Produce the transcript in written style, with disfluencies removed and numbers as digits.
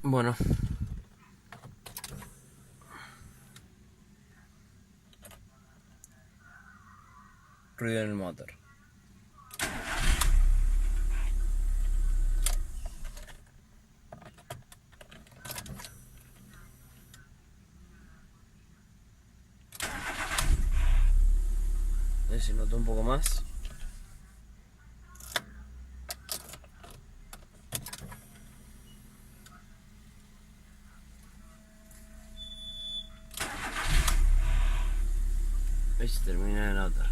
Bueno, ruido en el motor. A ver si noto un poco más. A ver si termina de notar.